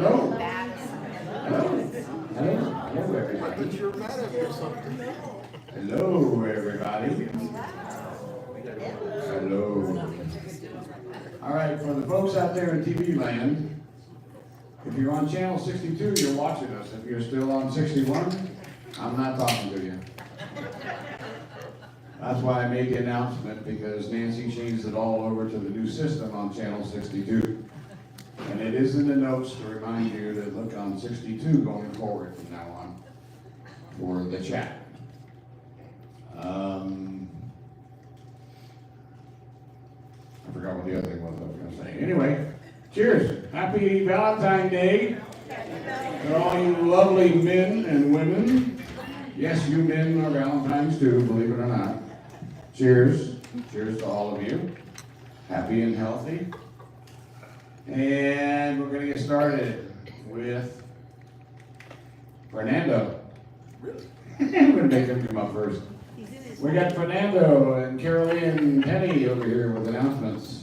Hello. Hello. Hello. Hello, everybody. You're mad at me or something. Hello, everybody. Hello. All right, for the folks out there in TV land, if you're on channel 62, you're watching us. If you're still on 61, I'm not talking to you. That's why I made the announcement, because Nancy changed it all over to the new system on channel 62. And it is in the notes to remind you to look on 62 going forward from now on for the chat. I forgot what the other thing was I was going to say. Anyway, cheers. Happy Valentine's Day to all you lovely men and women. Yes, you men are Valentine's too, believe it or not. Cheers. Cheers to all of you. Happy and healthy. And we're going to get started with Fernando. Really? I'm going to make him come up first. We got Fernando and Carolee and Penny over here with announcements.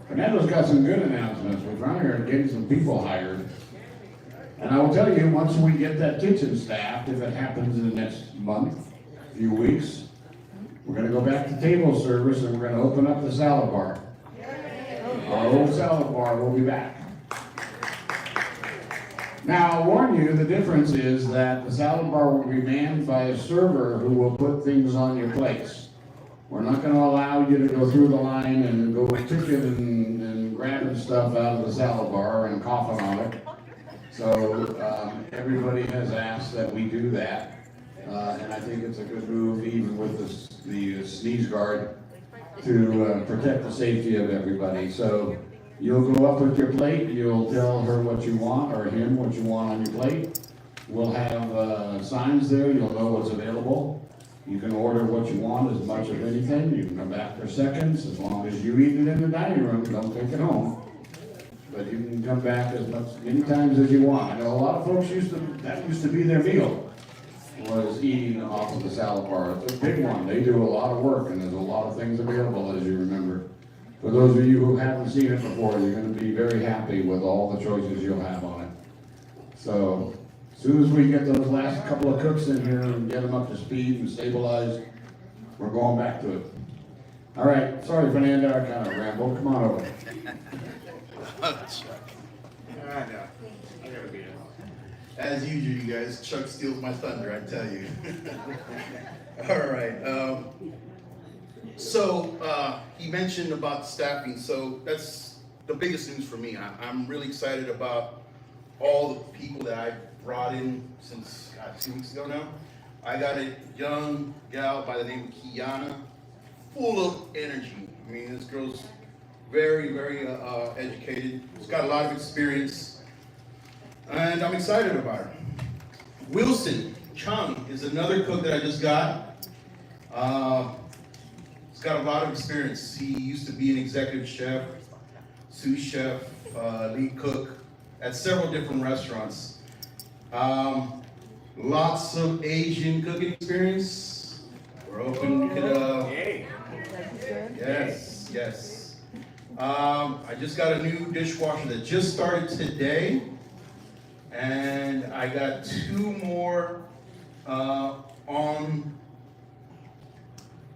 Fernando's got some good announcements. We're trying to get some people hired. And I will tell you, once we get that kitchen staffed, if it happens in the next month, few weeks, we're going to go back to table service and we're going to open up the salad bar. Our old salad bar will be back. Now, I'll warn you, the difference is that the salad bar will be manned by a server who will put things on your plates. We're not going to allow you to go through the line and go picking and grabbing stuff out of the salad bar and coughing on it. So everybody has asked that we do that. And I think it's a good move, even with the sneeze guard, to protect the safety of everybody. So you'll go up with your plate, you'll tell her what you want, or him what you want on your plate. We'll have signs there, you'll know what's available. You can order what you want, as much of anything. You can come back for seconds, as long as you eat it in the dining room, don't take it home. But you can come back many times as you want. I know a lot of folks that used to be their meal, was eating off of the salad bar. It's a big one. They do a lot of work, and there's a lot of things available, as you remember. For those of you who haven't seen it before, you're going to be very happy with all the choices you'll have on it. So, as soon as we get those last couple of cooks in here and get them up to speed and stabilized, we're going back to it. All right, sorry, Fernando, I kind of rambled. Come on over. I know. I gotta be it. As usual, you guys, Chuck steals my thunder, I tell you. All right. So he mentioned about staffing. So that's the biggest news for me. I'm really excited about all the people that I brought in since 2 weeks ago now. I got a young gal by the name of Kiana, full of energy. I mean, this girl's very, very educated. She's got a lot of experience, and I'm excited about her. Wilson Chung is another cook that I just got. He's got a lot of experience. He used to be an executive chef, sous chef, lead cook at several different restaurants. Lots of Asian cooking experience. We're hoping we could, yes, yes. I just got a new dishwasher that just started today, and I got 2 more on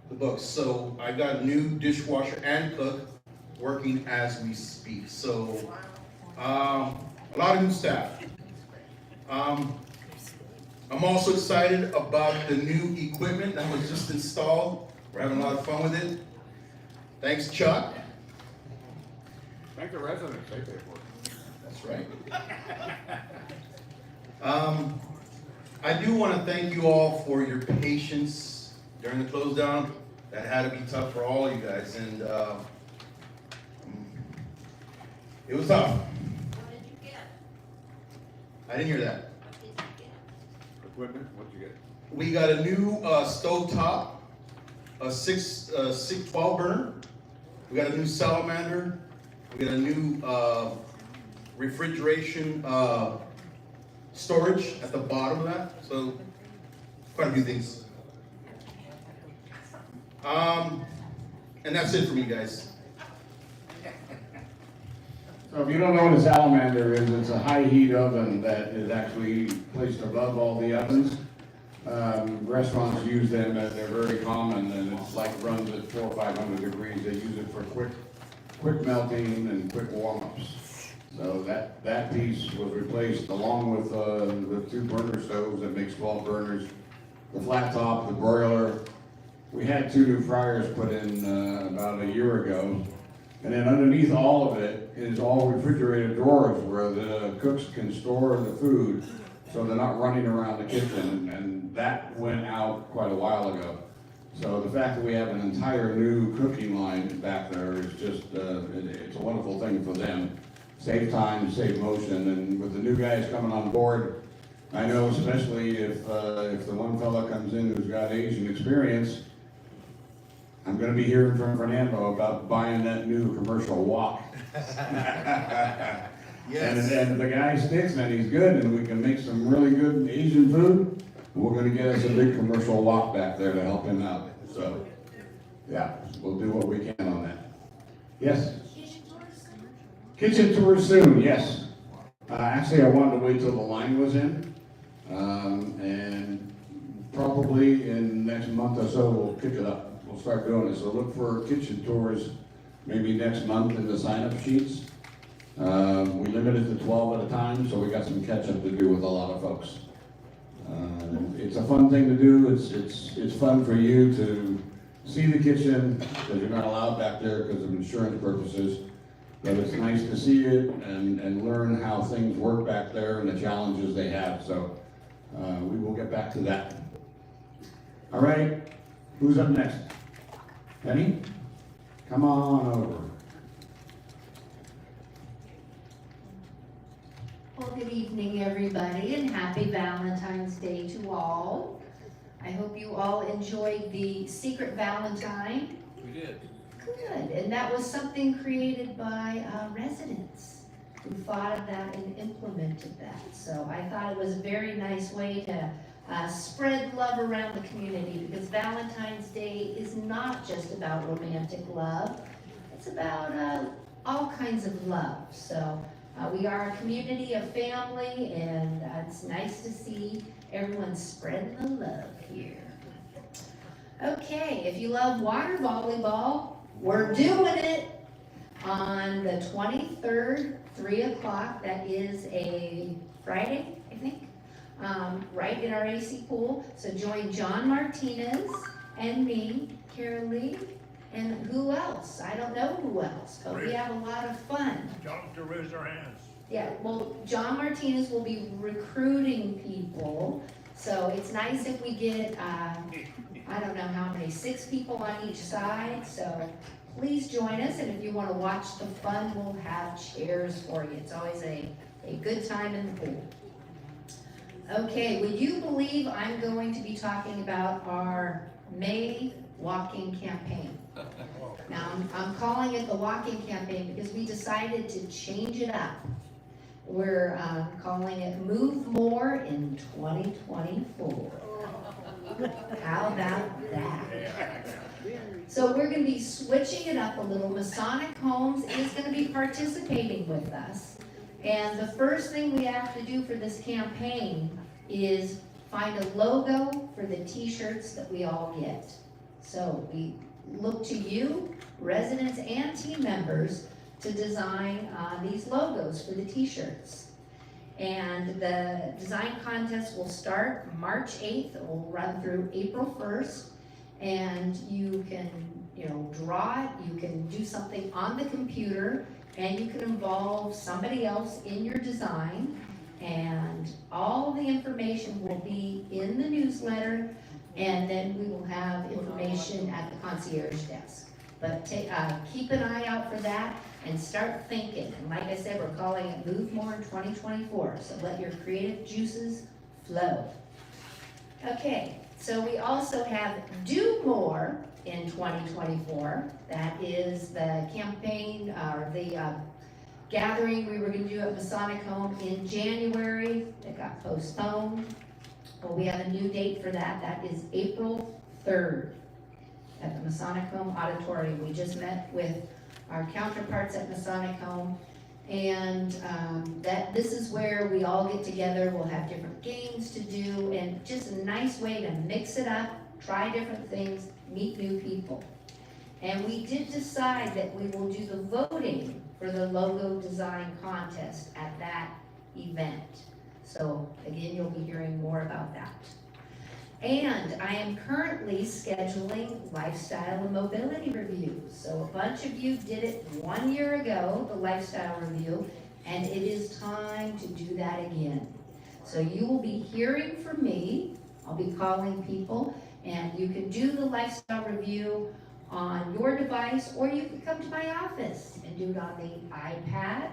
the books. So I got a new dishwasher and cook working as we speak. So a lot of new staff. I'm also excited about the new equipment that was just installed. We're having a lot of fun with it. Thanks, Chuck. Thank the residents, they pay for it. That's right. I do want to thank you all for your patience during the close down. That had to be tough for all of you guys, and it was tough. What did you get? I didn't hear that. What did you get? Equipment, what'd you get? We got a new stove top, a 12 burner. We got a new salamander. We got a new refrigeration storage at the bottom of that. So quite a few things. And that's it for me, guys. So if you don't know what a salamander is, it's a high heat oven that is actually placed above all the ovens. Restaurants use them, they're very common, and it's like runs at 400 or 500 degrees. They use it for quick melting and quick warm-ups. So that piece was replaced along with the 2 burner stoves that makes 12 burners, the flat top, the broiler. We had 2 new fryers put in about a year ago. And then underneath all of it is all refrigerated drawers where the cooks can store the food so they're not running around the kitchen. And that went out quite a while ago. So the fact that we have an entire new cooking line back there is just, it's a wonderful thing for them. Save time, save motion, and with the new guys coming on board, I know especially if the one fella comes in who's got Asian experience, I'm gonna be hearing from Fernando about buying that new commercial wok. Yes. And if the guy sticks and he's good and we can make some really good Asian food, we're gonna get us a big commercial wok back there to help him out. So, yeah, we'll do what we can on that. Yes? Kitchen tour soon, yes. Actually, I wanted to wait till the line was in. And probably in the next month or so, we'll kick it up. We'll start doing it. So look for kitchen tours maybe next month in the sign-up sheets. We limited to 12 at a time, so we got some catch-up to do with a lot of folks. It's a fun thing to do. It's fun for you to see the kitchen, because you're not allowed back there because of insurance purposes. But it's nice to see it and learn how things work back there and the challenges they have. So we will get back to that. All right, who's up next? Penny? Come on over. Well, good evening, everybody, and happy Valentine's Day to all. I hope you all enjoyed the Secret Valentine. We did. Good, and that was something created by residents who thought of that and implemented that. So I thought it was a very nice way to spread love around the community, because Valentine's Day is not just about romantic love. It's about all kinds of love. So we are a community, a family, and it's nice to see everyone spreading the love here. Okay, if you love water volleyball, we're doing it on the 23rd, 3 o'clock. That is a Friday, I think, right in our AC pool. So join John Martinez and me, Kara Lee, and who else? I don't know who else, but we have a lot of fun. Tell them to raise their hands. Yeah, well, John Martinez will be recruiting people. So it's nice if we get, I don't know how many, 6 people on each side. So please join us, and if you want to watch the fun, we'll have chairs for you. It's always a good time in the pool. Okay, would you believe I'm going to be talking about our May walking campaign? Now, I'm calling it the walking campaign because we decided to change it up. We're calling it Move More in 2024. How about that? So we're going to be switching it up a little. Masonic Homes is going to be participating with us. And the first thing we have to do for this campaign is find a logo for the t-shirts that we all get. So we look to you, residents and team members, to design these logos for the t-shirts. And the design contest will start March 8th. It will run through April 1st. And you can, draw it, you can do something on the computer, and you can involve somebody else in your design. And all the information will be in the newsletter, and then we will have information at the concierge desk. But keep an eye out for that and start thinking. And like I said, we're calling it Move More in 2024. So let your creative juices flow. Okay, so we also have Do More in 2024. That is the campaign, or the gathering we were going to do at Masonic Home in January. It got postponed. Well, we have a new date for that. That is April 3rd at the Masonic Home Auditorium. We just met with our counterparts at Masonic Home, And this is where we all get together, we'll have different games to do, and just a nice way to mix it up, try different things, meet new people. And we did decide that we will do the voting for the logo design contest at that event. So again, you'll be hearing more about that. And I am currently scheduling lifestyle and mobility reviews. So a bunch of you did it 1 year ago, the lifestyle review, and it is time to do that again. So you will be hearing from me. I'll be calling people, and you can do the lifestyle review on your device, or you can come to my office and do it on the iPad.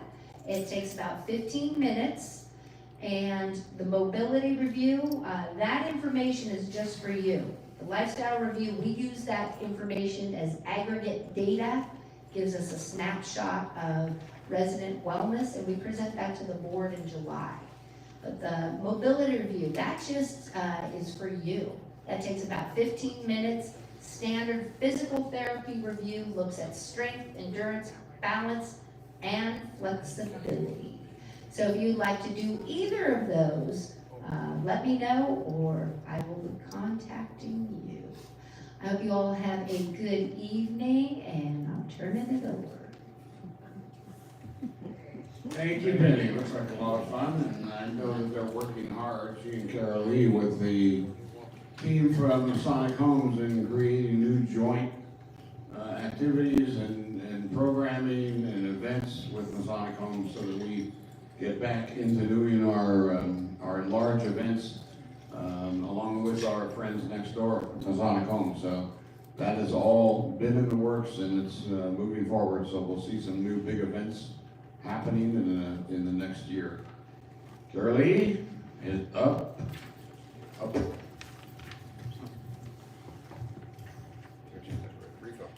It takes about 15 minutes. And the mobility review, that information is just for you. The lifestyle review, we use that information as aggregate data, gives us a snapshot of resident wellness, and we present that to the board in July. But the mobility review, that just is for you. That takes about 15 minutes. Standard physical therapy review looks at strength, endurance, balance, and flexibility. So if you'd like to do either of those, let me know, or I will be contacting you. I hope you all have a good evening, and I'm turning it over. Thank you, Penny. Looks like a lot of fun, and I know that they're working hard, she and Carol Lee, with the team from Masonic Homes in creating new joint activities and programming and events with Masonic Homes so that we get back into doing our large events along with our friends next door, Masonic Homes. So that has all been in the works, and it's moving forward. So we'll see some new big events happening in the next year. Curly is up.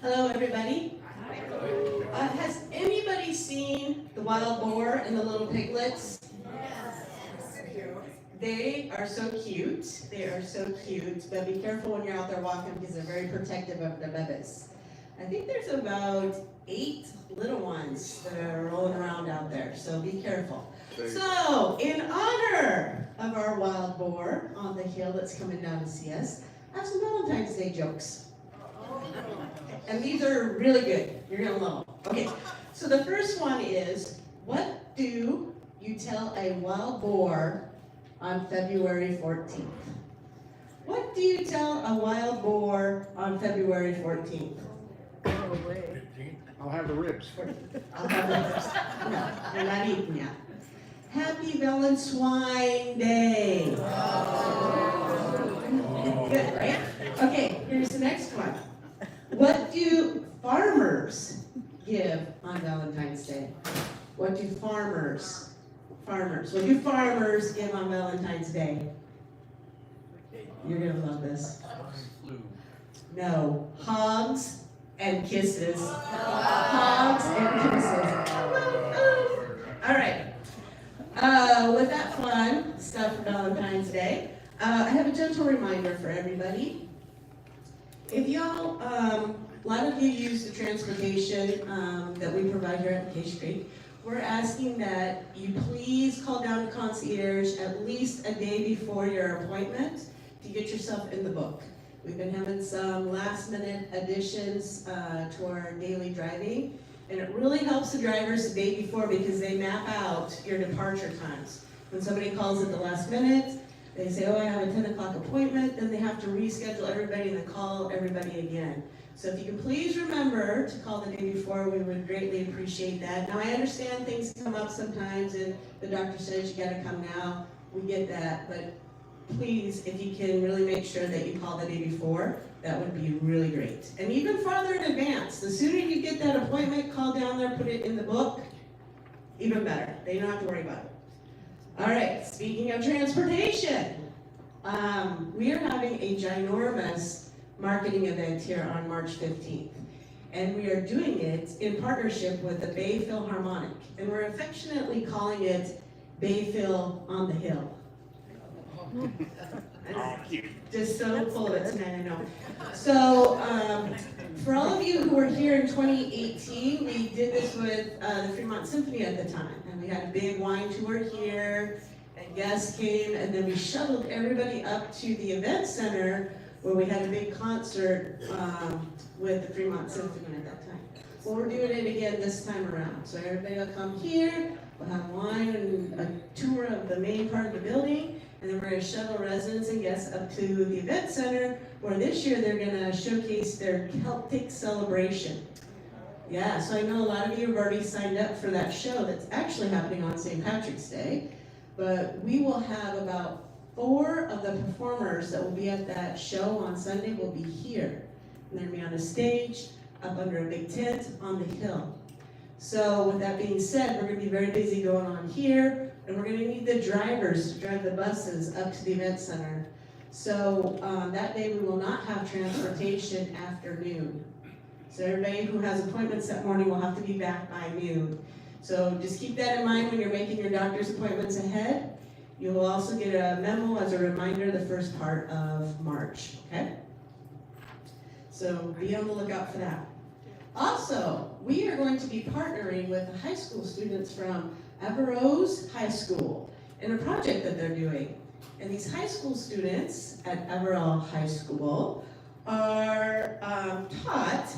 Hello, everybody. Has anybody seen the wild boar and the little piglets? They are so cute. They are so cute. But be careful when you're out there walking because they're very protective of the bebes. I think there's about 8 little ones that are rolling around out there. So be careful. So, in honor of our wild boar on the hill that's coming down to see us, I have some Valentine's Day jokes. And these are really good. You're gonna love them. Okay, so the first one is, what do you tell a wild boar on February 14th? What do you tell a wild boar on February 14th? I'll have the ribs. I'll have the ribs. No, you're not eating yet. Happy Valentine Day. Good, right? Okay, here's the next one. What do farmers give on Valentine's Day? What do farmers give on Valentine's Day? You're gonna love this. No, hugs and kisses. Hugs and kisses. All right. With that fun stuff for Valentine's Day, I have a gentle reminder for everybody. If y'all, a lot of you use the transportation that we provide here at Case Creek, we're asking that you please call down to concierge at least a day before your appointment to get yourself in the book. We've been having some last minute additions to our daily driving, and it really helps the drivers the day before because they map out your departure times. When somebody calls at the last minute, they say, oh, I have a 10 o'clock appointment, then they have to reschedule everybody and then call everybody again. So if you can please remember to call the day before, we would greatly appreciate that. Now I understand things come up sometimes and the doctor says you gotta come now, we get that, but please, if you can really make sure that you call the day before, that would be really great. And even farther in advance, the sooner you get that appointment, call down there, put it in the book, even better. They don't have to worry about it. All right, speaking of transportation, we are having a ginormous marketing event here on March 15th. And we are doing it in partnership with the Bay Philharmonic. And we're affectionately calling it Bayphil on the Hill. Just so full of it tonight, I know. So, for all of you who were here in 2018, we did this with the Fremont Symphony at the time. And we had a big wine tour here, and guests came, and then we shuttled everybody up to the event center where we had a big concert with the Fremont Symphony at that time. Well, we're doing it again this time around. So everybody will come here, we'll have wine and a tour of the main part of the building, and then we're gonna shuttle residents and guests up to the event center, where this year they're gonna showcase their Celtic celebration. Yeah, so I know a lot of you have already signed up for that show that's actually happening on St. Patrick's Day, but we will have about 4 of the performers that will be at that show on Sunday will be here. And they're gonna be on a stage, up under a big tent on the hill. So with that being said, we're gonna be very busy going on here, and we're gonna need the drivers to drive the buses up to the event center. So that day we will not have transportation after noon. So everybody who has appointments that morning will have to be back by noon. So just keep that in mind when you're making your doctor's appointments ahead. You will also get a memo as a reminder the first part of March, okay? So be on the lookout for that. Also, we are going to be partnering with the high school students from Averrose High School in a project that they're doing. And these high school students at Averrose High School are taught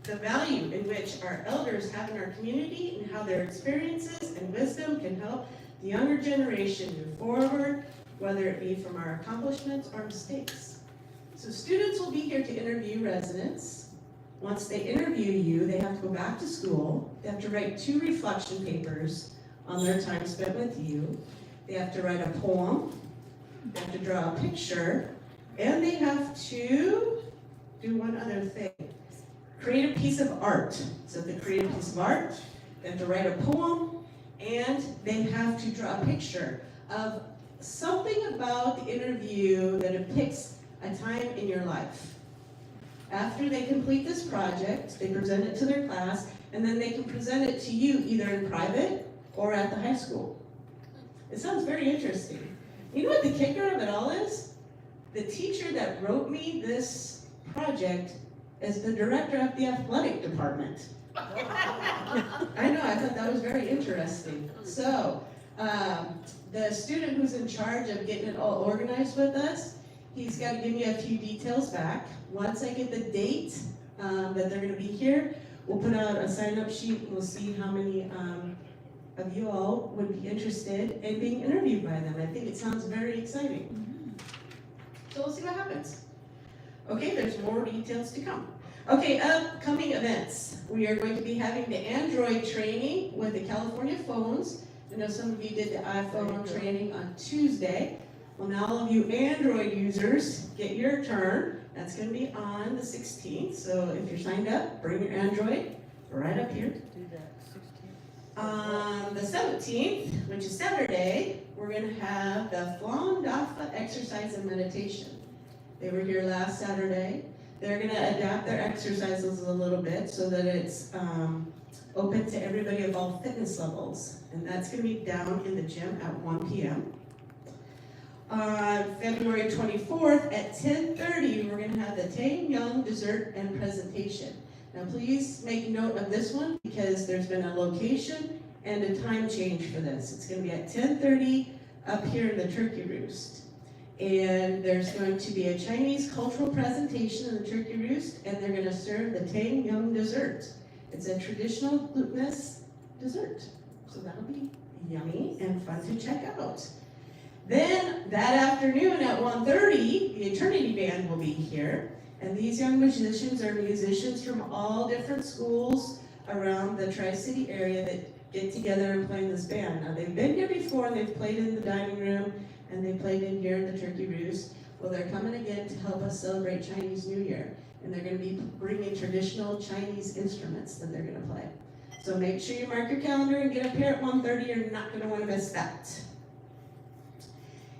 the value in which our elders have in our community and how their experiences and wisdom can help the younger generation move forward, whether it be from our accomplishments or mistakes. So students will be here to interview residents. Once they interview you, they have to go back to school. They have to write 2 reflection papers on their time spent with you. They have to write a poem. They have to draw a picture. And they have to do one other thing. Create a piece of art. So they create a piece of art. They have to write a poem. And they have to draw a picture of something about the interview that depicts a time in your life. After they complete this project, they present it to their class, and then they can present it to you either in private or at the high school. It sounds very interesting. You know what the kicker of it all is? The teacher that wrote me this project is the director of the athletic department. I know, I thought that was very interesting. So, the student who's in charge of getting it all organized with us, he's got to give me a few details back. Once I get the date that they're going to be here, we'll put out a sign-up sheet and we'll see how many of you all would be interested in being interviewed by them. I think it sounds very exciting. So we'll see what happens. Okay, there's more details to come. Okay, upcoming events. We are going to be having the Android training with the California phones. I know some of you did the iPhone training on Tuesday. Well, now all of you Android users, get your turn. That's going to be on the 16th. So if you're signed up, bring your Android right up here. On the 17th, which is Saturday, we're going to have the Flan Dafa exercise and meditation. They were here last Saturday. They're going to adapt their exercises a little bit so that it's open to everybody of all fitness levels. And that's going to be down in the gym at 1 p.m. On February 24th at 10:30, we're going to have the Tang Young dessert and presentation. Now please make note of this one because there's been a location and a time change for this. It's going to be at 10:30 up here in the Turkey Roost. And there's going to be a Chinese cultural presentation in the Turkey Roost, and they're going to serve the Tang Young dessert. It's a traditional glutinous dessert. So that'll be yummy and fun to check out. Then that afternoon at 1:30, the Eternity Band will be here. And these young musicians are musicians from all different schools around the Tri-City area that get together and play in this band. Now they've been here before, and they've played in the dining room, and they played in here in the Turkey Roost. Well, they're coming again to help us celebrate Chinese New Year. And they're going to be bringing traditional Chinese instruments that they're going to play. So make sure you mark your calendar and get up here at 1:30. You're not going to want to miss that.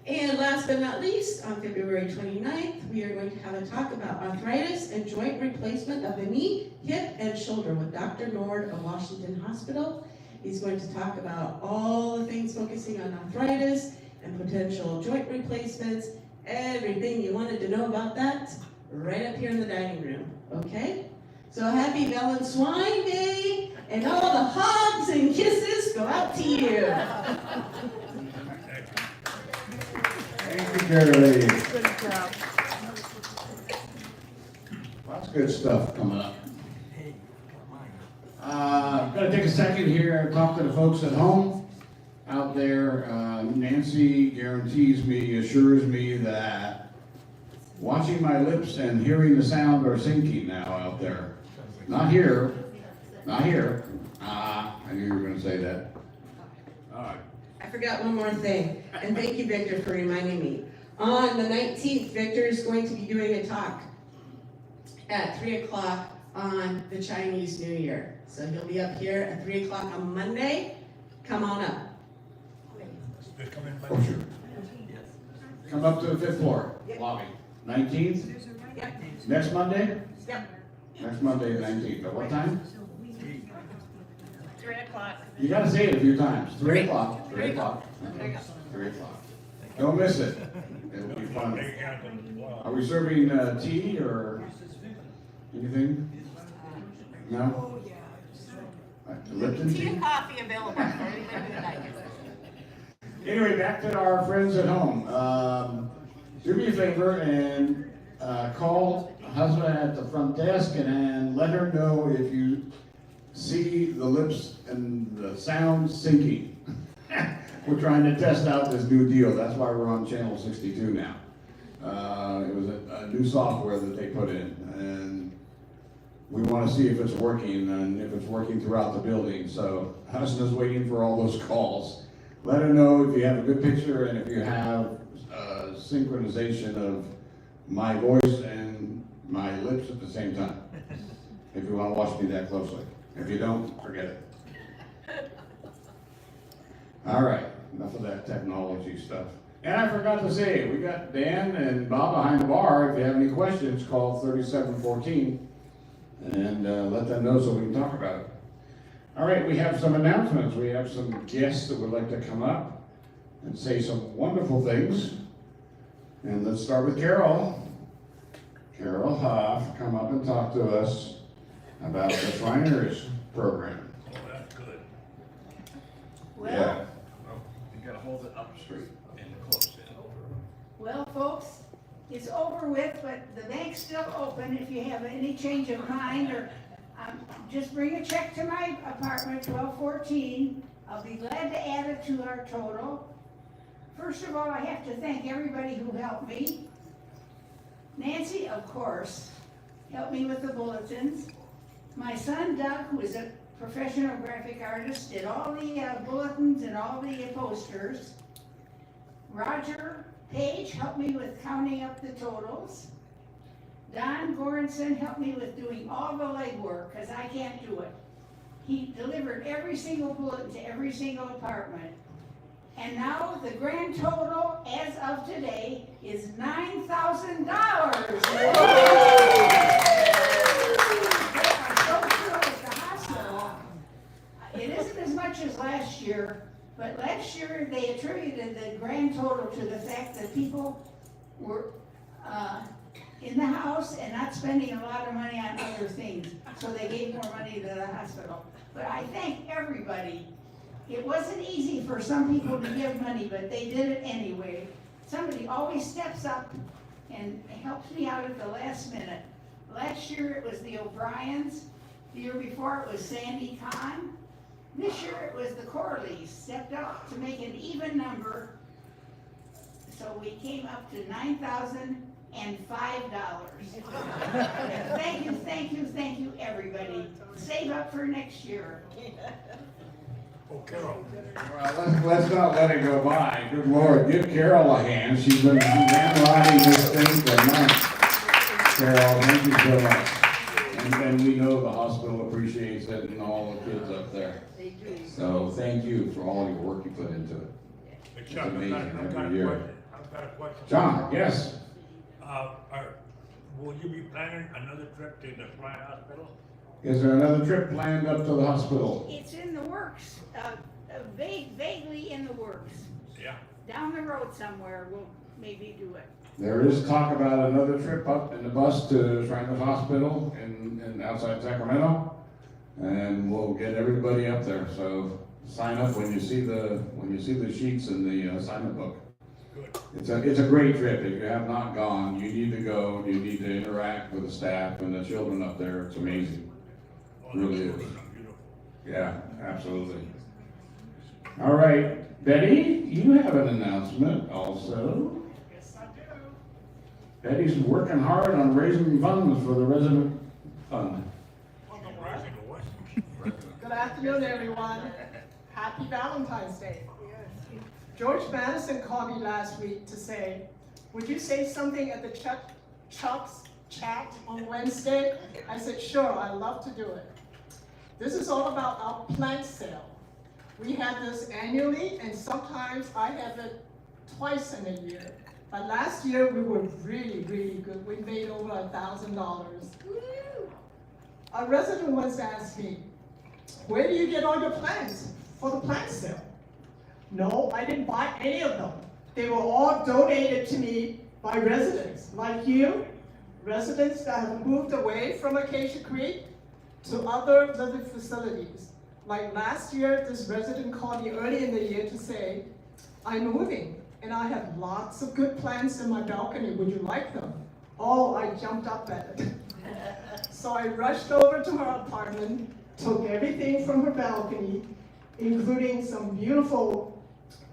And last but not least, on February 29th, we are going to have a talk about arthritis and joint replacement of the knee, hip, and shoulder with Dr. Nord of Washington Hospital. He's going to talk about all the things focusing on arthritis and potential joint replacements, everything you wanted to know about that, right up here in the dining room, okay? So happy Valentine's Day, and all the hugs and kisses go out to you. Thank you, Carrie. Lots of good stuff coming up. Gotta take a second here and talk to the folks at home out there. Nancy assures me that watching my lips and hearing the sound are syncing now out there. Not here, not here. I knew you were gonna say that. All right. I forgot one more thing, and thank you, Victor, for reminding me. On the 19th, Victor is going to be doing a talk at 3 o'clock on the Chinese New Year. So he'll be up here at 3 o'clock on Monday. Come on up. Oh, sure. Come up to the 5th floor, lobby. 19th? Yep. Next Monday? Yep. Next Monday, the 19th. At what time? 3 o'clock. You gotta say it a few times. 3 o'clock. 3 o'clock. 3 o'clock. Don't miss it. It'll be fun. Are we serving tea or anything? No? Lipton Tea tea? and coffee available for you later tonight. Anyway, back to our friends at home. Do me a favor and call husband at the front desk and let her know if you see the lips and the sound syncing. We're trying to test out this new deal. That's why we're on channel 62 now. It was a new software that they put in, and we want to see if it's working and if it's working throughout the building. So Husband's waiting for all those calls. Let her know if you have a good picture and if you have synchronization of my voice and my lips at the same time. If you want to watch me that closely. If you don't, forget it. All right, enough of that technology stuff. And I forgot to say, we got Dan and Bob behind the bar. If you have any questions, call 3714 and let them know so we can talk about it. All right, we have some announcements. We have some guests that would like to come up and say some wonderful things. And let's start with Carol. Carol Hoff, come up and talk to us about the Shriners program. Oh, that's good. Yeah. You gotta hold it up straight and close it. Well, folks, it's over with, but the bank's still open if you have any change of mind, or just bring a check to my apartment, 1214. I'll be glad to add it to our total. First of all, I have to thank everybody who helped me. Nancy, of course, helped me with the bulletins. My son Doug, who is a professional graphic artist, did all the bulletins and all the posters. Roger Page helped me with counting up the totals. Don Goranson helped me with doing all the legwork, because I can't do it. He delivered every single bulletin to every single apartment. And now the grand total, as of today, is $9,000. They are so thrilled at the hospital. It isn't as much as last year, but last year they attributed the grand total to the fact that people were in the house and not spending a lot of money on other things. So they gave more money to the hospital. But I thank everybody. It wasn't easy for some people to give money, but they did it anyway. Somebody always steps up and helps me out at the last minute. Last year it was the O'Briens. The year before it was Sandy Kahn. This year it was the Corleys stepped up to make an even number. So we came up to $9,005. Thank you, everybody. Save up for next year. Oh, Carol. Well, let's not let it go by. Good Lord, give Carol a hand. She's been handwriting this thing for months. Carol, thank you so much. And we know the hospital appreciates it and all the kids up there. They do. So thank you for all your work you put into it. Hey, Chuck, I've got amazing every a year. question. I've got a question. John, yes? Will you be planning another trip to the Flying Hospital? Is there another trip planned up to the hospital? It's in the works, vaguely in the works. Yeah. down the road somewhere, we'll maybe do it. There is talk about another trip up in the bus to Shriners Hospital in outside Sacramento. And we'll get everybody up there, so sign up when you see the sheets in the assignment book. Good. It's a great trip. If you have not gone, you need to go. You need to interact with the staff and the children up there. It's amazing. Really is. Beautiful. Yeah, absolutely. All right, Betty, you have an announcement also. Yes, I do. Betty's working hard on raising funds for the resident fund. Good afternoon, everyone. Happy Valentine's Day. George Madison called me last week to say, would you say something at the Chuck's chat on Wednesday? I said, sure, I'd love to do it. This is all about our plant sale. We have this annually, and sometimes I have it twice in a year. But last year, we were really, really good. We made over $1,000. A resident once asked me, where do you get all your plants for the plant sale? No, I didn't buy any of them. They were all donated to me by residents like you, residents that have moved away from Acacia Creek to other living facilities. Like last year, this resident called me early in the year to say, I'm moving and I have lots of good plants in my balcony. Would you like them? Oh, I jumped up at it. So I rushed over to her apartment, took everything from her balcony, including some beautiful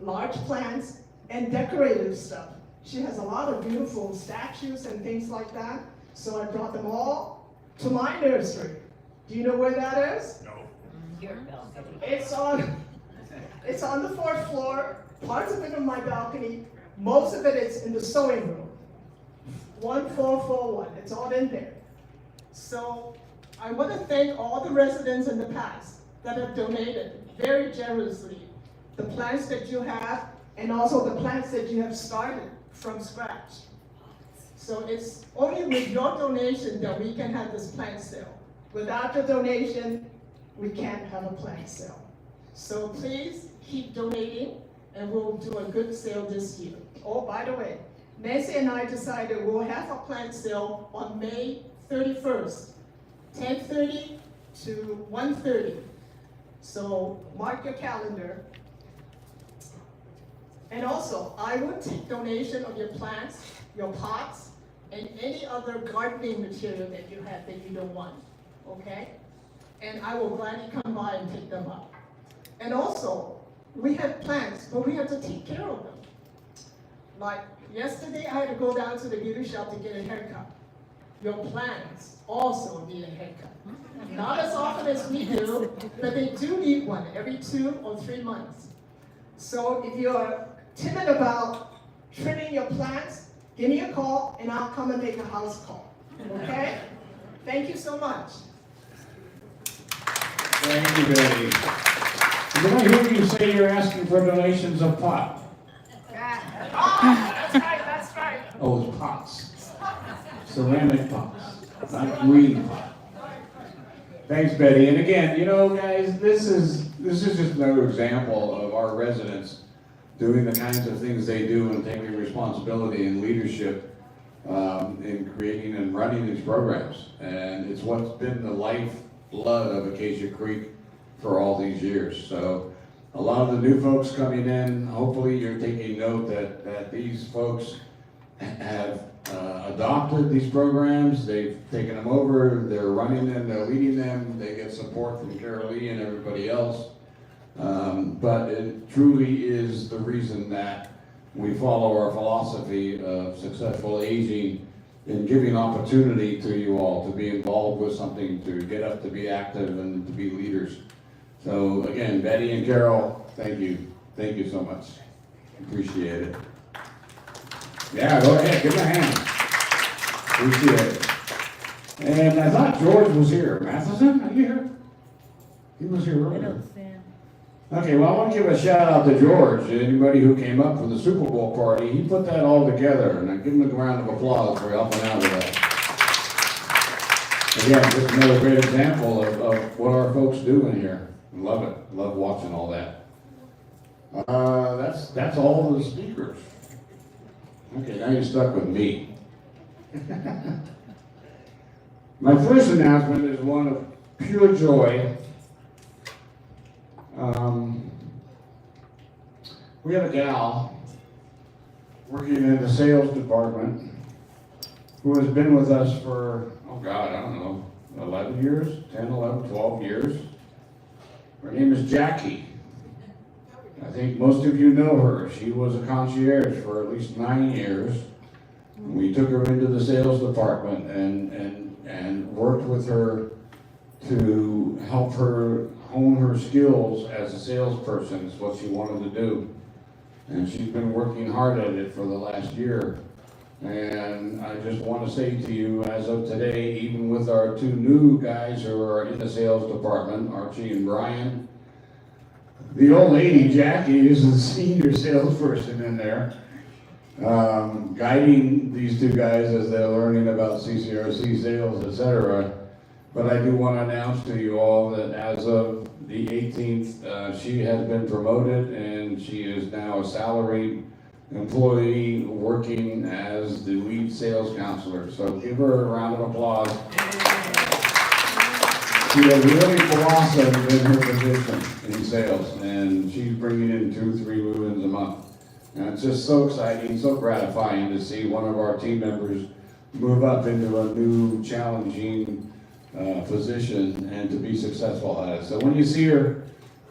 large plants and decorative stuff. She has a lot of beautiful statues and things like that. So I brought them all to my nursery. Do you know where that is? No. It's on the 4th floor, parts of it on my balcony, most of it is in the sewing room. 1441, it's all in there. So I want to thank all the residents in the past that have donated very generously the plants that you have and also the plants that you have started from scratch. So it's only with your donation that we can have this plant sale. Without your donation, we can't have a plant sale. So please keep donating and we'll do a good sale this year. Oh, by the way, Nancy and I decided we'll have a plant sale on May 31st, 10:30 to 1:30. So mark your calendar. And also, I will take donation of your plants, your pots, and any other gardening material that you have that you don't want, okay? And I will gladly come by and pick them up. And also, we have plants, but we have to take care of them. Like yesterday, I had to go down to the beauty shop to get a haircut. Your plants also need a haircut. Not as often as we do, but they do need one every 2 or 3 months. So if you're timid about trimming your plants, give me a call and I'll come and make a house call, okay? Thank you so much. Thank you, Betty. Did I hear you say you're asking for donations of pot? That's right. Oh, it's pots. Ceramic pots, not green pot. Thanks, Betty. And again, you know, guys, this is just another example of our residents doing the kinds of things they do and taking responsibility and leadership in creating and running these programs. And it's what's been the lifeblood of Acacia Creek for all these years. So a lot of the new folks coming in, hopefully you're taking note that these folks have adopted these programs, they've taken them over, they're running them, they're leading them, they get support from Carol Lee and everybody else. But it truly is the reason that we follow our philosophy of successful aging in giving opportunity to you all to be involved with something, to get up, to be active, and to be leaders. So again, Betty and Carol, thank you. Thank you so much. Appreciate it. Yeah, go ahead, give them a hand. Appreciate it. And I thought George was here. Matheson, are you here? He was here earlier. Okay, well, I want to give a shout out to George, anybody who came up for the Super Bowl party. He put that all together, and I give him a round of applause for helping out with that. Again, just another great example of what our folks do in here. Love it. Love watching all that. that's all the speakers. Okay, now you're stuck with me. My first announcement is one of pure joy. We have a gal working in the sales department who has been with us for, oh God, I don't know, 11 years, 10, 11, 12 years. Her name is Jackie. I think most of you know her. She was a concierge for at least 9 years. We took her into the sales department and worked with her to help her hone her skills as a salesperson, is what she wanted to do. And she's been working hard at it for the last year. And I just want to say to you, as of today, even with our two new guys who are in the sales department, Archie and Brian, the old lady, Jackie, is the senior salesperson in there, guiding these two guys as they're learning about CCRC sales, etc. But I do want to announce to you all that as of the 18th, she has been promoted and she is now a salaried employee working as the lead sales counselor. So give her a round of applause. She has really blossomed in her position in sales, and she's bringing in 2-3 movements a month. And it's just so exciting, so gratifying to see one of our team members move up into a new, challenging position and to be successful at it. So when you see her,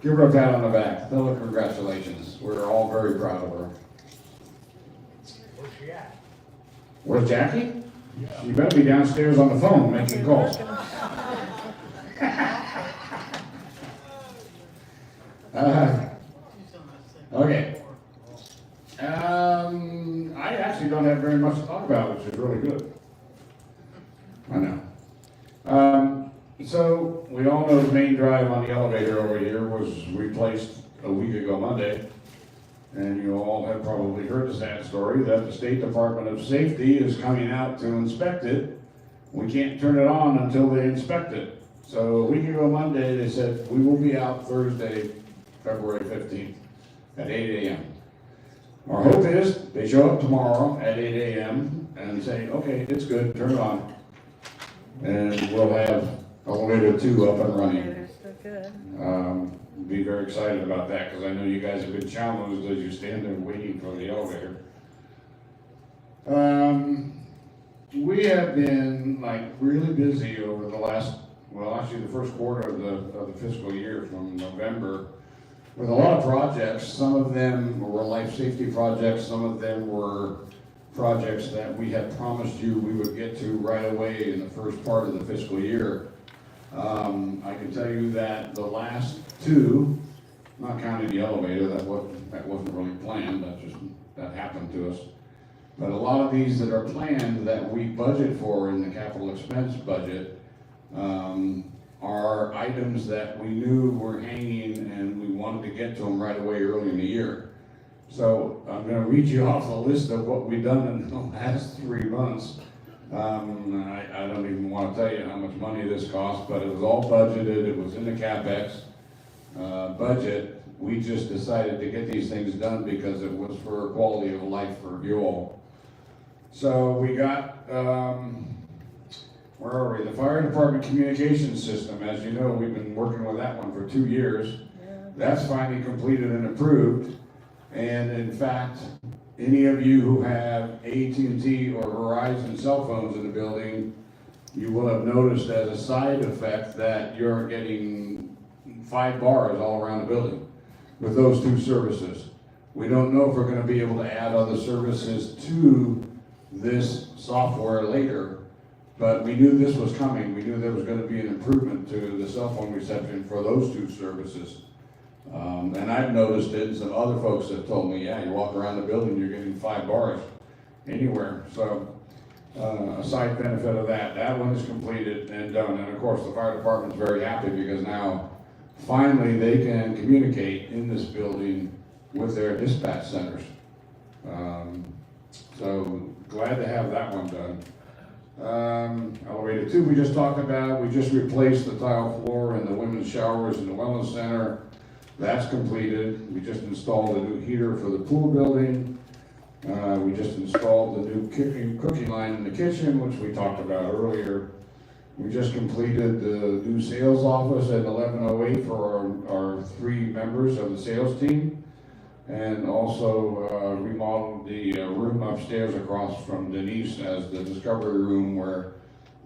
give her a pat on the back. Tell her congratulations. We're all very proud of her. Where's she at? Where's Jackie? She better be downstairs on the phone making calls. Okay. I actually don't have very much to talk about, which is really good. I know. So we all know the main drive on the elevator over here was replaced a week ago Monday. And you all have probably heard the sad story that the State Department of Safety is coming out to inspect it. We can't turn it on until they inspect it. So a week ago Monday, they said, we will be out Thursday, February 15th at 8 a.m. Our hope is they show up tomorrow at 8 a.m. and say, okay, it's good, turn it on. And we'll have elevator 2 up and running. Be very excited about that because I know you guys have been challenged as you stand there waiting for the elevator. We have been like really busy over the last, well, actually the first quarter of the fiscal year from November with a lot of projects. Some of them were life safety projects. Some of them were projects that we had promised you we would get to right away in the first part of the fiscal year. I can tell you that the last 2, not counting the elevator, that wasn't really planned, that happened to us. But a lot of these that are planned that we budget for in the capital expense budget are items that we knew were hanging and we wanted to get to them right away early in the year. So I'm going to read you off a list of what we've done in the last 3 months. I don't even want to tell you how much money this cost, but it was all budgeted. It was in the CapEx budget. We just decided to get these things done because it was for quality of life for you all. So we got, where are we? The fire department communication system. As you know, we've been working with that one for 2 years. That's finally completed and approved. And in fact, any of you who have AT&T or Verizon cell phones in the building, you will have noticed as a side effect that you're getting 5 bars all around the building with those 2 services. We don't know if we're going to be able to add other services to this software later, but we knew this was coming. We knew there was going to be an improvement to the cell phone reception for those 2 services. And I've noticed it, and some other folks have told me, yeah, you walk around the building, you're getting 5 bars anywhere. So a side benefit of that one is completed and done. And of course, the fire department's very happy because now finally they can communicate in this building with their dispatch centers. So glad to have that one done. Elevator 2 we just talked about. We just replaced the tile floor in the women's showers in the wellness center. That's completed. We just installed a new heater for the pool building. We just installed the new cooking line in the kitchen, which we talked about earlier. We just completed the new sales office at 1108 for our 3 members of the sales team. And also remodeled the room upstairs across from Denise as the discovery room, where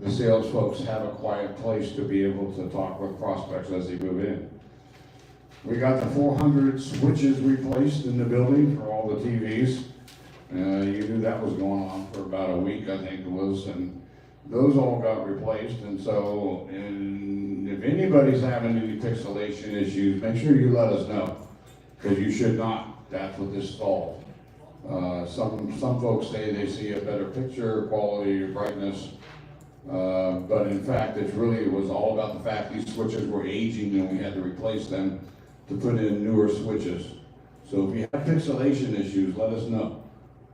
the sales folks have a quiet place to be able to talk with prospects as they move in. We got the 400 switches replaced in the building for all the TVs. You knew that was going on for about a week, I think it was, and those all got replaced. And so, if anybody's having any pixelation issues, make sure you let us know, because you should not. That's what this solved. Some folks say they see a better picture quality or brightness, but in fact, it was all about the fact these switches were aging and we had to replace them to put in newer switches. So if you have pixelation issues, let us know,